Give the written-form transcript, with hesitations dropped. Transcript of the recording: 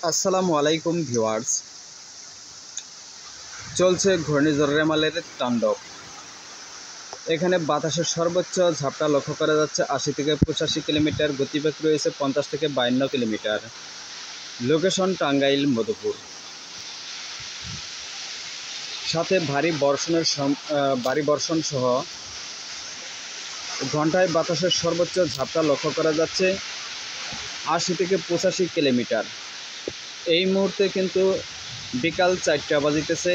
আসসালামু আলাইকুম ভিউয়ার্স। চলছে ঘূর্ণিঝড় রেমালের তাণ্ডব। এখানে বাতাসের সর্বোচ্চ ঝাপটা লক্ষ্য করা যাচ্ছে ৮০ থেকে ৮৫ কিলোমিটার, গতিবেগ রয়েছে ৫০ থেকে ৫২ কিলোমিটার। লোকেশন টাঙ্গাইল মধুপুর। সাথে ভারী বর্ষণ সহ ঘন্টায় বাতাসের সর্বোচ্চ ঝাপটা লক্ষ্য করা যাচ্ছে ৮০ থেকে ৮৫ কিলোমিটার। এই মুহূর্তে কিন্তু বিকাল ৪টা বাজিতেছে।